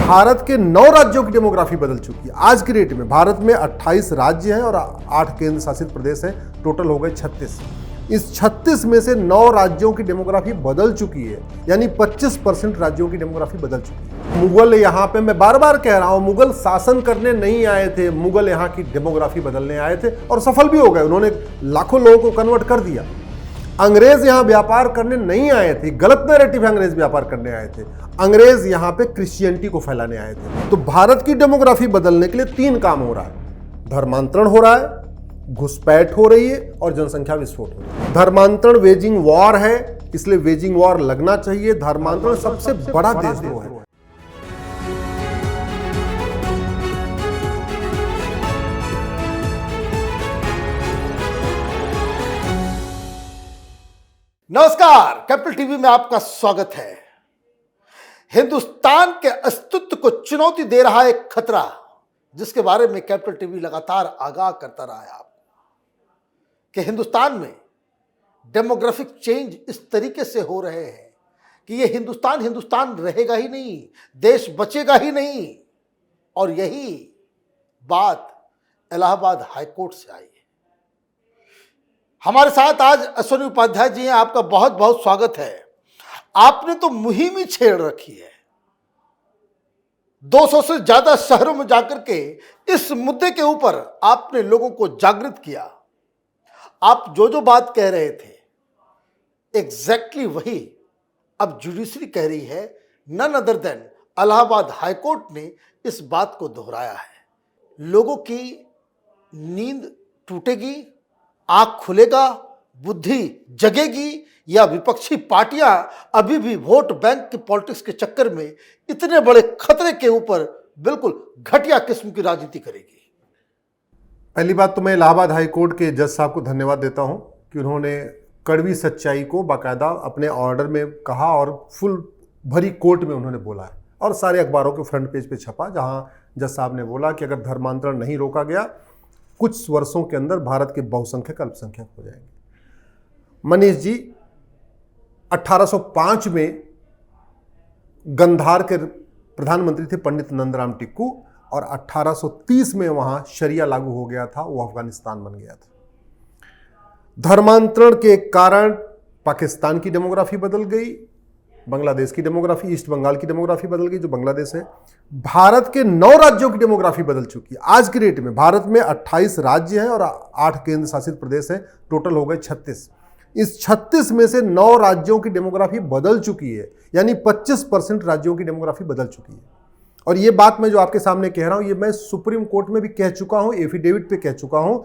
भारत के 9 राज्यों की डेमोग्राफी बदल चुकी है। आज की डेट में भारत में 28 राज्य हैं और 8 केंद्र शासित प्रदेश हैं। टोटल हो गए 36। इस 36 में से 9 राज्यों की डेमोग्राफी बदल चुकी है, यानी 25% राज्यों की डेमोग्राफी बदल चुकी है। मुगल यहाँ पे, मैं बार बार कह रहा हूँ, मुगल शासन करने नहीं आए थे, मुगल यहाँ की डेमोग्राफी बदलने आए थे और सफल भी हो गए। उन्होंने लाखों लोगों को कन्वर्ट कर दिया। अंग्रेज यहाँ व्यापार करने नहीं आए थे, गलत नैरेटिव है, अंग्रेज व्यापार करने आए थे। अंग्रेज यहाँ पे क्रिश्चियनिटी को फैलाने आए थे। तो भारत की डेमोग्राफी बदलने के लिए 3 काम हो रहा है। धर्मांतरण हो रहा है, घुसपैठ हो रही है और जनसंख्या विस्फोट हो रहा है। धर्मांतरण वेजिंग वॉर है, इसलिए वेजिंग वॉर लगना चाहिए। धर्मांतरण सबसे बड़ा देशद्रोह है। नमस्कार, कैपिटल टीवी में आपका स्वागत है। हिंदुस्तान के अस्तित्व को चुनौती दे रहा एक खतरा, जिसके बारे में कैपिटल टीवी लगातार आगाह करता रहा है आपको, कि हिंदुस्तान में डेमोग्राफिक चेंज इस तरीके से हो रहे हैं कि ये हिंदुस्तान रहेगा ही नहीं, देश बचेगा ही नहीं। और यही बात इलाहाबाद हाईकोर्ट से आई है। हमारे साथ आज अश्विनी उपाध्याय जी हैं, आपका बहुत बहुत स्वागत है। आपने तो मुहिम ही छेड़ रखी है। 200 से ज्यादा शहरों में जाकर के इस मुद्दे के ऊपर आपने लोगों को जागृत किया। आप जो बात कह रहे थे, एग्जैक्टली वही अब जुडिशरी कह रही है। None other than Allahabad high court ने इस बात को दोहराया है। लोगों की नींद टूटेगी, आंख खुलेगा, बुद्धि जगेगी, या विपक्षी पार्टियां अभी भी वोट बैंक की पॉलिटिक्स के चक्कर में इतने बड़े खतरे के ऊपर बिल्कुल घटिया किस्म की राजनीति करेगी। पहली बात तो मैं इलाहाबाद हाईकोर्ट के जज साहब को धन्यवाद देता हूं कि उन्होंने कड़वी सच्चाई को बाकायदा अपने ऑर्डर में कहा और फुल भरी कोर्ट में उन्होंने बोला है और सारे अखबारों के फ्रंट पेज पे छपा, जहां जज साहब ने बोला कि अगर धर्मांतरण नहीं रोका गया, कुछ वर्षों के अंदर भारत के बहुसंख्यक अल्पसंख्यक हो जाएंगे। मनीष जी, 1805 में गंधार के प्रधानमंत्री थे पंडित नंदराम टिक्कू, और 1830 में वहां शरिया लागू हो गया था, वो अफगानिस्तान बन गया था। धर्मांतरण के कारण पाकिस्तान की डेमोग्राफी बदल गई, बांग्लादेश की डेमोग्राफी, ईस्ट बंगाल की डेमोग्राफी बदल गई जो बांग्लादेश है। भारत के 9 राज्यों की डेमोग्राफी बदल चुकी है। आज की डेट में भारत में 28 राज्य हैं और 8 केंद्र शासित प्रदेश हैं। टोटल हो गए 36। इस 36 में से 9 राज्यों की डेमोग्राफी बदल चुकी है, यानी 25% राज्यों की डेमोग्राफी बदल चुकी है। और ये बात मैं जो आपके सामने कह रहा हूं, ये मैं सुप्रीम कोर्ट में भी कह चुका हूं, एफिडेविट पे कह चुका हूं।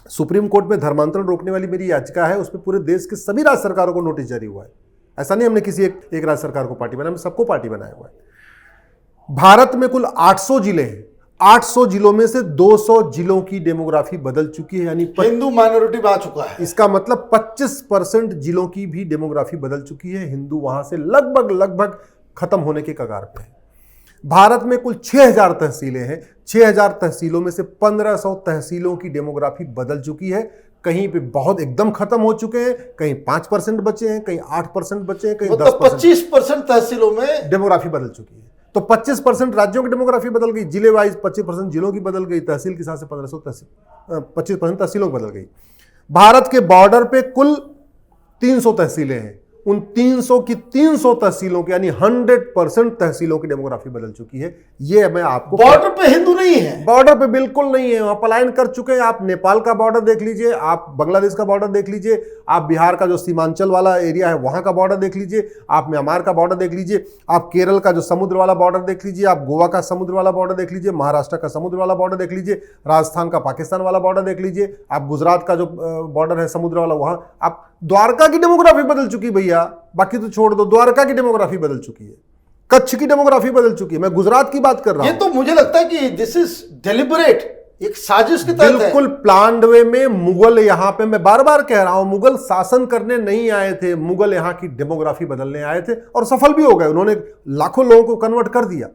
सुप्रीम कोर्ट में धर्मांतरण रोकने वाली मेरी याचिका है, उस पर पूरे देश के सभी राज्य सरकारों को नोटिस जारी हुआ है। ऐसा नहीं हमने किसी एक राज्य सरकार को पार्टी बनाया, हमने सबको पार्टी बनाया हुआ है। भारत में कुल 800 जिले हैं। 800 जिलों में से 200 जिलों की डेमोग्राफी बदल चुकी है, यानी हिंदू माइनॉरिटी में आ चुका है। इसका मतलब 25% जिलों की भी डेमोग्राफी बदल चुकी है। हिंदू वहां से लगभग खत्म होने के कगार पे है। भारत में कुल 6000 तहसीलें हैं। 6000 तहसीलों में से 1500 तहसीलों की डेमोग्राफी बदल चुकी है। कहीं पे बहुत एकदम खत्म हो चुके हैं, कहीं 5% बचे हैं, कहीं 8% बचे हैं, कहीं 10%। 25% तहसीलों में डेमोग्राफी बदल चुकी है। तो 25% राज्यों की डेमोग्राफी बदल गई, जिले वाइज 25% जिलों की बदल गई, तहसील के हिसाब से 1500 तहसील 25% तहसीलों की बदल गई। भारत के बॉर्डर पे कुल 300 तहसीलें हैं। उन 300 की 300 तहसीलों की, यानी 100% तहसीलों की डेमोग्राफी बदल चुकी है। ये मैं आपको, बॉर्डर पे हिंदू नहीं है, बॉर्डर पे बिल्कुल नहीं है, वहां पलायन कर चुके हैं। आप नेपाल का बॉर्डर देख लीजिए, आप बांग्लादेश का बॉर्डर देख लीजिए, आप बिहार का जो सीमांचल वाला एरिया है वहां का बॉर्डर देख लीजिए, आप म्यांमार का बॉर्डर देख लीजिए, आप केरल का जो समुद्र वाला बॉर्डर देख लीजिए, आप गोवा का समुद्र वाला बॉर्डर देख लीजिए, महाराष्ट्र का समुद्र वाला बॉर्डर देख लीजिए, राजस्थान का पाकिस्तान वाला बॉर्डर देख लीजिए, आप गुजरात का जो बॉर्डर है समुद्र वाला, वहां आप द्वारका की डेमोग्राफी बदल चुकी भैया। बाकी तो छोड़ दो, द्वारका की डेमोग्राफी बदल चुकी है, कच्छ की डेमोग्राफी बदल चुकी है। मैं गुजरात की बात कर रहा हूं। ये तो मुझे लगता है कि दिस इज डेलिबरेट, एक साजिश की तहत बिल्कुल प्लान्ड वे में। मुगल यहां पे, मैं बार बार कह रहा हूं, मुगल शासन करने नहीं आए थे, मुगल यहां की डेमोग्राफी बदलने आए थे और सफल भी हो गए। उन्होंने लाखों लोगों को कन्वर्ट कर दिया।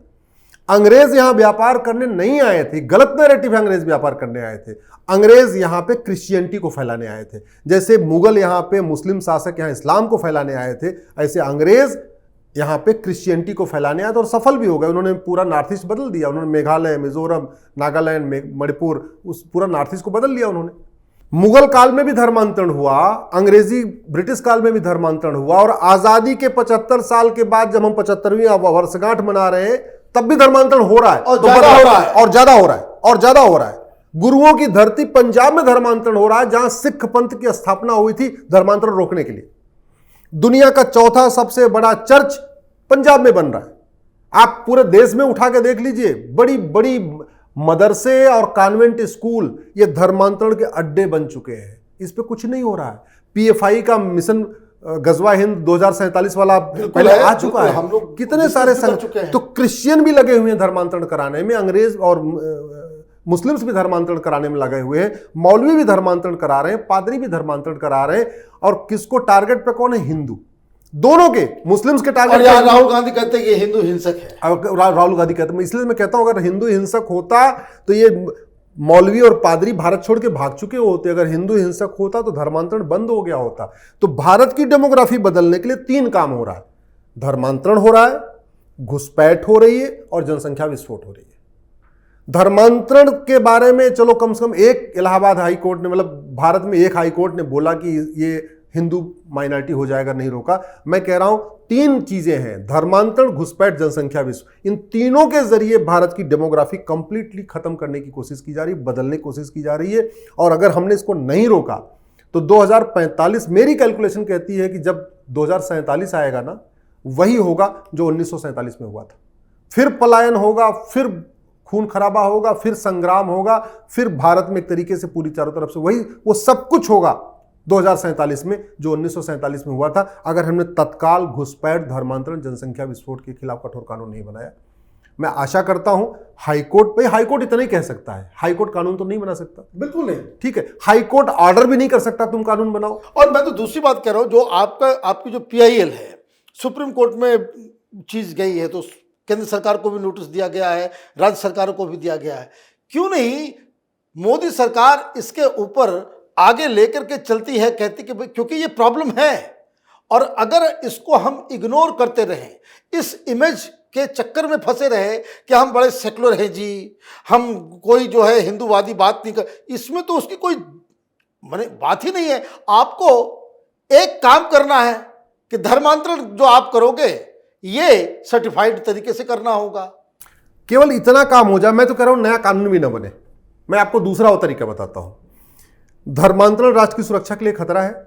अंग्रेज यहां व्यापार करने नहीं आए थे, गलत नैरेटिव है, अंग्रेज व्यापार करने आए थे। अंग्रेज यहां पे क्रिश्चियनिटी को फैलाने आए थे। जैसे मुगल यहां पे मुस्लिम शासक यहां इस्लाम को फैलाने आए थे, ऐसे अंग्रेज यहाँ पे क्रिश्चियनिटी को फैलाने आए और सफल भी हो गए। उन्होंने पूरा नॉर्थ ईस्ट बदल दिया। उन्होंने मेघालय, मिजोरम, नागालैंड, मणिपुर, उस पूरा नॉर्थ ईस्ट को बदल दिया उन्होंने। मुगल काल में भी धर्मांतरण हुआ, अंग्रेजी ब्रिटिश काल में भी धर्मांतरण हुआ, और आजादी के 75 साल के बाद जब हम 75वीं वर्षगांठ मना रहे हैं तब भी धर्मांतरण हो रहा है, और ज्यादा हो रहा है, और ज्यादा हो रहा है, और ज्यादा हो रहा है। गुरुओं की धरती पंजाब में धर्मांतरण हो रहा है, जहां सिख पंथ की स्थापना हुई थी धर्मांतरण रोकने के लिए। दुनिया का चौथा सबसे बड़ा चर्च पंजाब में बन रहा है। आप पूरे देश में उठा के देख लीजिए, बड़ी बड़ी मदरसे और कॉन्वेंट स्कूल ये धर्मांतरण के अड्डे बन चुके हैं। इस पे कुछ नहीं हो रहा है। पीएफआई का मिशन गजवा हिंद 2047 वाला पहले आ चुका है। हम लोग कितने सारे चुके हैं। तो क्रिश्चियन भी लगे हुए हैं धर्मांतरण कराने में, अंग्रेज और मुस्लिम्स भी धर्मांतरण कराने में लगे हुए हैं, मौलवी भी धर्मांतरण करा रहे हैं, पादरी भी धर्मांतरण करा रहे हैं। और किसको टारगेट पे कौन है? हिंदू। दोनों के, मुस्लिम्स के टारगेट। राहुल गांधी कहते हैं कि हिंदू हिंसक है। राहुल गांधी कहते हैं, इसलिए मैं कहता हूं अगर हिंदू हिंसक होता तो ये मौलवी और पादरी भारत छोड़ के भाग चुके होते। अगर हिंदू हिंसक होता तो धर्मांतरण बंद हो गया होता। तो भारत की डेमोग्राफी बदलने के लिए 3 काम हो रहा है: धर्मांतरण हो रहा है, घुसपैठ हो रही है, और जनसंख्या विस्फोट हो रही है। धर्मांतरण के बारे में चलो कम से कम एक इलाहाबाद हाई कोर्ट ने, मतलब भारत में एक हाई कोर्ट ने बोला कि ये हिंदू माइनॉरिटी हो जाएगा, नहीं रोका। मैं कह रहा हूं 3 चीजें हैं: धर्मांतरण, घुसपैठ, जनसंख्या विस्फोट। इन तीनों के जरिए भारत की डेमोग्राफी कंप्लीटली खत्म करने की कोशिश की जा रही है, बदलने की कोशिश की जा रही है। और अगर हमने इसको नहीं रोका तो 2045, मेरी कैलकुलेशन कहती है कि जब 2047 आएगा ना, वही होगा जो 1947 में हुआ था। फिर पलायन होगा, फिर खून खराबा होगा, फिर संग्राम होगा, फिर भारत में एक तरीके से पूरी चारों तरफ से वही वो सब कुछ होगा 2047 में जो 1947 में हुआ था, अगर हमने तत्काल घुसपैठ, धर्मांतरण, जनसंख्या विस्फोट के खिलाफ कठोर कानून नहीं बनाया। मैं आशा करता हूं हाईकोर्ट, भाई हाईकोर्ट इतना ही कह सकता है, हाईकोर्ट कानून तो नहीं बना सकता। बिल्कुल नहीं, ठीक है, हाईकोर्ट ऑर्डर भी नहीं कर सकता तुम कानून बनाओ। और मैं तो दूसरी बात कह रहा हूं, जो आपकी जो PIL है, सुप्रीम कोर्ट में चीज गई है, तो केंद्र सरकार को भी नोटिस दिया गया है, राज्य सरकारों को भी दिया गया है। क्यों नहीं मोदी सरकार इसके ऊपर आगे लेकर के चलती है, कहती कि भाई क्योंकि ये प्रॉब्लम है, और अगर इसको हम इग्नोर करते रहें, इस इमेज के चक्कर में फंसे रहे कि हम बड़े सेकुलर हैं जी, हम कोई जो है हिंदूवादी बात नहीं कर, इसमें तो उसकी कोई माने बात ही नहीं है। आपको एक काम करना है कि धर्मांतरण जो आप करोगे ये सर्टिफाइड तरीके से करना होगा। केवल इतना काम हो जाए। मैं तो कह रहा हूं नया कानून भी ना बने। मैं आपको दूसरा वो तरीका बताता हूं। धर्मांतरण राष्ट्र की सुरक्षा के लिए खतरा है,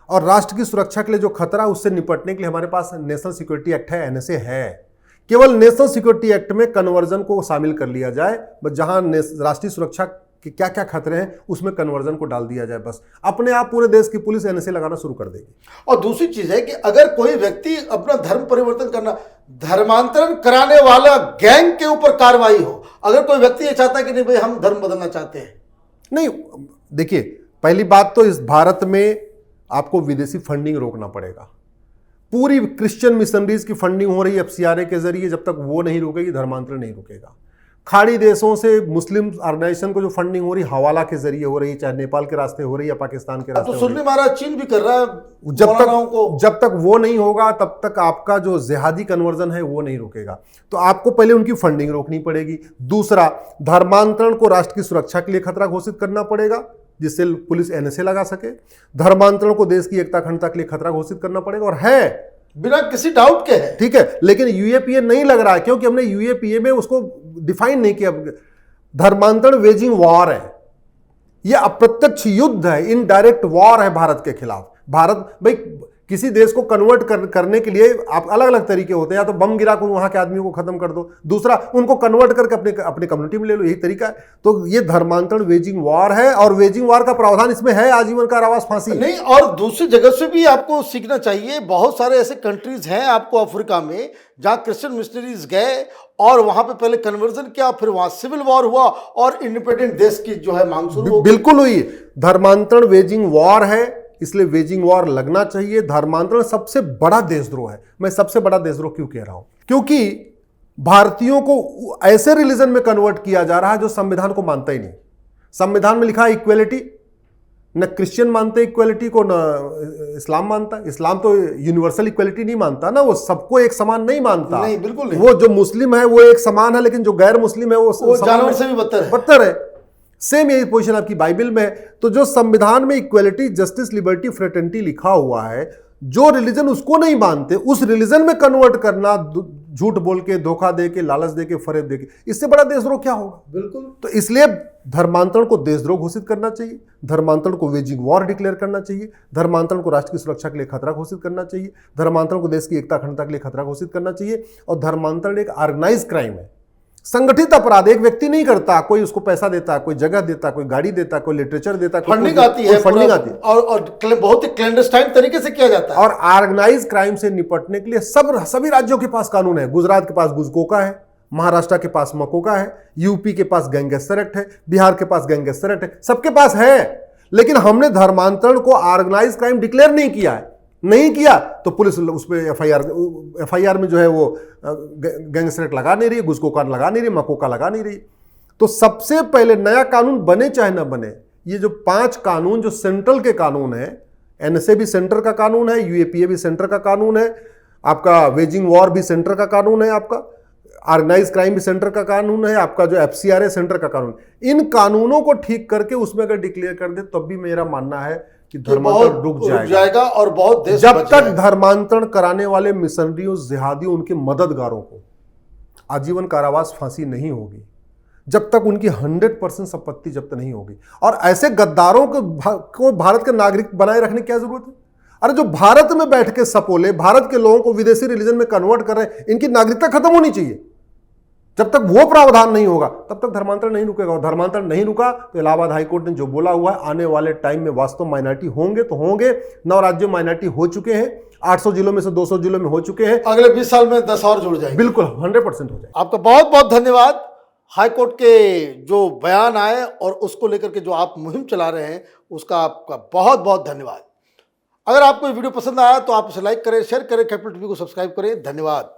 और राष्ट्र की सुरक्षा के लिए जो खतरा, उससे निपटने के लिए हमारे पास नेशनल सिक्योरिटी एक्ट है, NSA है। केवल नेशनल सिक्योरिटी एक्ट में कन्वर्जन को शामिल कर लिया जाए, जहां राष्ट्रीय सुरक्षा के क्या क्या खतरे हैं उसमें कन्वर्जन को डाल दिया जाए, बस अपने आप पूरे देश की पुलिस NSA लगाना शुरू कर देगी। और दूसरी चीज है कि अगर कोई व्यक्ति अपना धर्म परिवर्तन करना, धर्मांतरण कराने वाला गैंग के ऊपर कार्रवाई हो। अगर कोई व्यक्ति ये चाहता है कि नहीं भाई हम धर्म बदलना चाहते हैं, नहीं, देखिए पहली बात तो इस भारत में आपको विदेशी फंडिंग रोकना पड़ेगा। पूरी क्रिश्चियन मिशनरीज की फंडिंग हो रही है FCRA के जरिए, जब तक वो नहीं रुकेगी धर्मांतरण नहीं रुकेगा। खाड़ी देशों से मुस्लिम ऑर्गेनाइजेशन को जो फंडिंग हो रही हवाला के जरिए हो रही है, चाहे नेपाल के रास्ते हो रही है या पाकिस्तान के रास्ते। तो सुन्नी महाराज चीन भी कर रहा है। जब तक वो नहीं होगा तब तक आपका जो जिहादी कन्वर्जन है वो नहीं रुकेगा। तो आपको पहले उनकी फंडिंग रोकनी पड़ेगी। दूसरा, धर्मांतरण को राष्ट्र की सुरक्षा के लिए खतरा घोषित करना पड़ेगा, जिससे पुलिस NSA लगा सके। धर्मांतरण को देश की एकता अखंडता के लिए खतरा घोषित करना पड़ेगा, और है बिना किसी डाउट के है। ठीक है, लेकिन UAPA नहीं लग रहा है, क्योंकि हमने UAPA में उसको डिफाइन नहीं किया। धर्मांतरण वेजिंग वॉर है, यह अप्रत्यक्ष युद्ध है, इनडायरेक्ट वॉर है भारत के खिलाफ। भारत भाई किसी देश को कन्वर्ट करने के लिए आप अलग अलग तरीके होते हैं, या तो बम गिरा कर वहां के आदमियों को खत्म कर दो, दूसरा उनको कन्वर्ट करके अपने कम्युनिटी में ले लो, यही तरीका है। तो ये धर्मांतरण वेजिंग वॉर है, और वेजिंग वॉर का प्रावधान इसमें है, आजीवन कारावास, फांसी नहीं। और दूसरी जगह से भी आपको सीखना चाहिए। बहुत सारे ऐसे कंट्रीज हैं आपको अफ्रीका में जहां क्रिश्चियन मिशनरीज गए और वहां पे पहले कन्वर्जन किया, फिर वहां सिविल वॉर हुआ और इंडिपेंडेंट देश की जो है मांग शुरू हो गई। बिल्कुल हुई। धर्मांतरण वेजिंग वॉर है, इसलिए वेजिंग वॉर लगना चाहिए। धर्मांतरण सबसे बड़ा देशद्रोह है। मैं सबसे बड़ा देशद्रोह क्यों कह रहा हूं? क्योंकि भारतीयों को ऐसे रिलीजन में कन्वर्ट किया जा रहा है जो संविधान को मानता ही नहीं। संविधान में लिखा है इक्वेलिटी, न क्रिश्चियन मानते इक्वलिटी को, न इस्लाम मानता। इस्लाम तो यूनिवर्सल इक्वलिटी नहीं मानता ना, वो सबको एक समान नहीं मानता। नहीं, बिल्कुल नहीं। वो जो मुस्लिम है वो एक समान है, लेकिन जो गैर मुस्लिम है वो जानवर से भी बदतर है। बदतर है। सेम यही पोजीशन आपकी बाइबल में है। तो जो संविधान में इक्वलिटी, जस्टिस, लिबर्टी, फ्रेटर्निटी लिखा हुआ है, जो रिलीजन उसको नहीं मानते उस रिलीजन में कन्वर्ट करना, झूठ बोल के, धोखा दे के, लालच दे के, फरेब दे के, इससे बड़ा देशद्रोह क्या होगा? बिल्कुल। तो इसलिए धर्मांतरण को देशद्रोह घोषित करना चाहिए, धर्मांतरण को वेजिंग वॉर डिक्लेयर करना चाहिए, धर्मांतरण को राष्ट्र की सुरक्षा के लिए खतरा घोषित करना चाहिए, धर्मांतरण को देश की एकता अखंडता के लिए खतरा घोषित करना चाहिए। और धर्मांतरण एक ऑर्गेनाइज क्राइम है, संगठित अपराध। एक व्यक्ति नहीं करता, कोई उसको पैसा देता, कोई जगह देता, कोई गाड़ी देता, कोई लिटरेचर देता, फंडिंग आती है, फंडिंग आती है, और बहुत ही क्लैंडस्टाइन तरीके से किया जाता है। और ऑर्गेनाइज क्राइम से निपटने के लिए सभी राज्यों के पास कानून है। गुजरात के पास गुजकोका है, महाराष्ट्र के पास मकोका है, यूपी के पास गैंगस्टर एक्ट है, बिहार के पास गैंगस्टर एक्ट है, सबके पास है। लेकिन हमने धर्मांतरण को ऑर्गेनाइज क्राइम डिक्लेयर नहीं किया है। नहीं किया तो पुलिस उस पर एफआईआर में जो है वो गैंगस्टर एक्ट लगा नहीं रही, गुजकोका लगा नहीं रही, मकोका लगा नहीं रही। तो सबसे पहले नया कानून बने चाहे ना बने, ये जो 5 कानून जो सेंट्रल के कानून है, एनएसए भी सेंटर का कानून है, यूएपीए भी सेंटर का कानून है, आपका वेजिंग वॉर भी सेंटर का कानून है, आपका ऑर्गेनाइज क्राइम भी सेंटर का कानून है, आपका जो एफसीआर है सेंटर का कानून। इन कानूनों को ठीक करके उसमें अगर डिक्लेयर कर दे तब भी मेरा मानना है कि धर्मांतरण रुक जाएगा और बहुत देश जब तक धर्मांतरण कराने वाले मिशनरियों, जिहादियों, उनके मददगारों को आजीवन कारावास, फांसी नहीं होगी, जब तक उनकी 100% संपत्ति जब्त नहीं होगी। और ऐसे गद्दारों को भारत के नागरिक बनाए रखने की क्या जरूरत है? अरे जो भारत में बैठ के सपोले भारत के लोगों को विदेशी रिलीजन में कन्वर्ट कर रहे हैं, इनकी नागरिकता खत्म होनी चाहिए। जब तक वो प्रावधान नहीं होगा तब तक धर्मांतरण नहीं रुकेगा। और धर्मांतरण नहीं रुका तो इलाहाबाद हाईकोर्ट ने जो बोला हुआ है, आने वाले टाइम में वास्तव माइनॉरिटी होंगे तो होंगे। 9 राज्यों में माइनॉरिटी हो चुके हैं, 800 जिलों में से 200 जिलों में हो चुके हैं, अगले 20 साल में 10 और जुड़ जाएंगे। बिल्कुल 100% हो जाए। आपका बहुत बहुत धन्यवाद। हाईकोर्ट के जो बयान आए और उसको लेकर के जो आप मुहिम चला रहे हैं, उसका आपका बहुत बहुत धन्यवाद। अगर आपको ये वीडियो पसंद आया तो आप इसे लाइक करें, शेयर करें, कैपिटल टीवी को सब्सक्राइब करें। धन्यवाद।